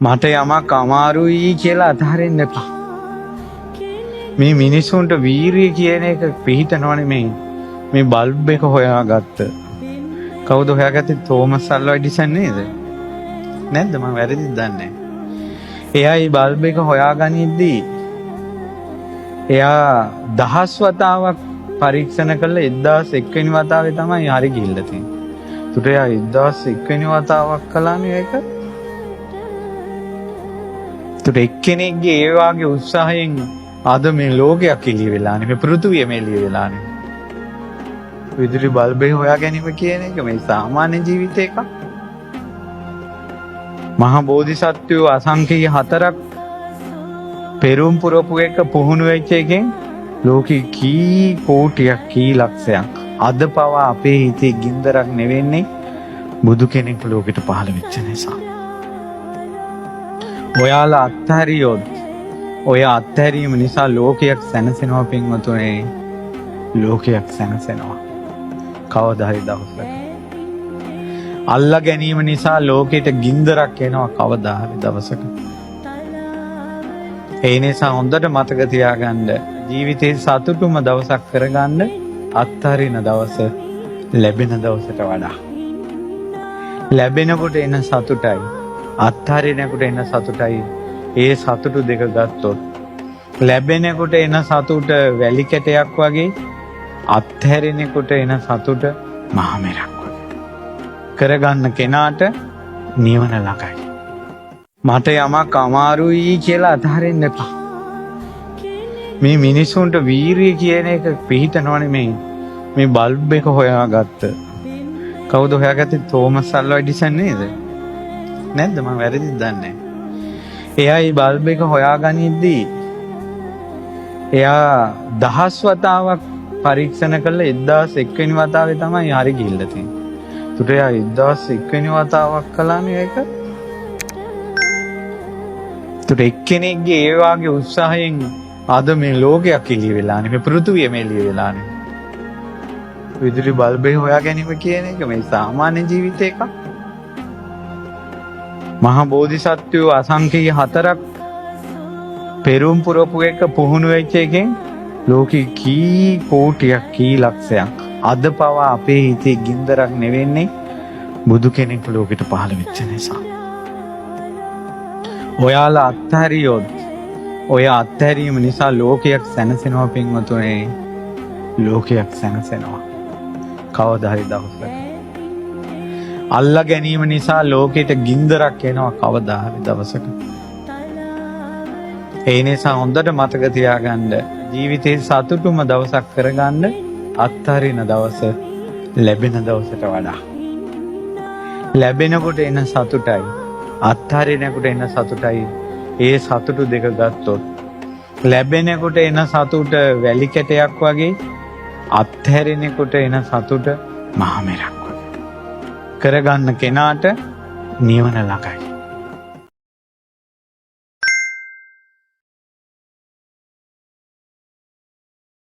මට යමක් අමාරුයි කියලා අතහරින්න එපා. මේ මිනිසුන්ට වීරිය කියන එක පිහිටනවනේ මේ බල්බ් එක හොයාගත්ත. කවුද හොයාගත්තේ? තෝමස් අල්වා එඩිසන් නේද? නැද්ද? මම වැරදිද දන්නේ. එයා මේ බල්බ් එක හොයාගනිද්දී එයා දහස් වතාවක් පරීක්ෂණ කළා. 1001 වෙනි වතාවේ තමයි හරි ගිහිල්ලා තියෙන්නේ. ඒකට එයා 1001 වෙනි වතාවක් කළානේ ඒක. ඒකට එක්කෙනෙක්ගේ ඒ වාගේ උත්සාහයෙන් අද මේ ලෝකයක් එළිය වෙලානේ. මේ පෘථුවිය මේ එළිය වෙලානේ. විදුලි බල්බේ හොයා ගැනීම කියන එක මේ සාමාන්‍ය ජීවිත එකක්. මහා බෝධිසත්වයෝ අසංඛ්‍ය 4ක් පෙරම් පුරපු එක පුහුණු වෙච්ච එකෙන් ලෝකෙ කී කෝටියක් කී ලක්ෂයක් අද පවා අපේ හිතේ ගින්දරක් නෙවෙන්නේ බුදු කෙනෙක් ලෝකෙට පහළ වෙච්ච නිසා. ඔයාලා අත්හැරියොත් ඔය අත්හැරීම නිසා ලෝකයක් සැනසෙනවා පින්වතුනේ. ලෝකයක් සැනසෙනවා. කවදා හරි දවසක. අල්ලා ගැනීම නිසා ලෝකෙට ගින්දරක් එනවා කවදා හරි දවසක. ඒ නිසා හොඳට මතක තියාගන්න ජීවිතේ සතුටුම දවසක් කරගන්න අත්හරින දවස ලැබෙන දවසට වඩා. ලැබෙනකොට එන සතුටයි අත්හරිනකොට එන සතුටයි ඒ සතුටු දෙක ගත්තොත් ලැබෙනකොට එන සතුට වැලි කැටයක් වගේ අත්හැරෙනකොට එන සතුට මහ මෙරක් වගේ. කරගන්න කෙනාට නිවන ළඟයි. මට යමක් අමාරුයි කියලා අතහරින්න එපා. මේ මිනිසුන්ට වීරිය කියන එක පිහිටනවනේ මේ බල්බ් එක හොයාගත්ත. කවුද හොයාගත්තේ? තෝමස් අල්වා එඩිසන් නේද? නැද්ද? මම වැරදිද දන්නේ. එයා මේ බල්බ් එක හොයාගනිද්දී එයා දහස් වතාවක් පරීක්ෂණ කළා. 1001 වෙනි වතාවේ තමයි හරි ගිහිල්ලා තියෙන්නේ. ඒකට එයා 1001 වෙනි වතාවක් කළානේ ඒක. ඒකට එක්කෙනෙක්ගේ ඒ වාගේ උත්සාහයෙන් අද මේ ලෝකයක් එළිය වෙලානේ. මේ පෘථුවිය මේ එළිය වෙලානේ. විදුලි බල්බේ හොයා ගැනීම කියන එක මේ සාමාන්‍ය ජීවිත එකක්. මහා බෝධිසත්වයෝ අසංඛ්‍ය 4ක් පෙරම් පුරපු එක පුහුණු වෙච්ච එකෙන් ලෝකෙ කී කෝටියක් කී ලක්ෂයක් අද පවා අපේ හිතේ ගින්දරක් නෙවෙන්නේ බුදු කෙනෙක් ලෝකෙට පහළ වෙච්ච නිසා. ඔයාලා අත්හැරියොත් ඔය අත්හැරීම නිසා ලෝකයක් සැනසෙනවා පින්වතුනේ. ලෝකයක් සැනසෙනවා කවදා හරි දවසක. අල්ලා ගැනීම නිසා ලෝකෙට ගින්දරක් එනවා කවදා හරි දවසක. ඒ නිසා හොඳට මතක තියාගන්න ජීවිතේ සතුටුම දවසක් කරගන්න අත්හරින දවස ලැබෙන දවසට වඩා. ලැබෙනකොට එන සතුටයි අත්හරිනකොට එන සතුටයි ඒ සතුටු දෙක ගත්තොත් ලැබෙනකොට එන සතුට වැලි කැටයක් වගේ අත්හැරෙනකොට එන සතුට මහ මෙරක් වගේ. කරගන්න කෙනාට නිවන ළඟයි.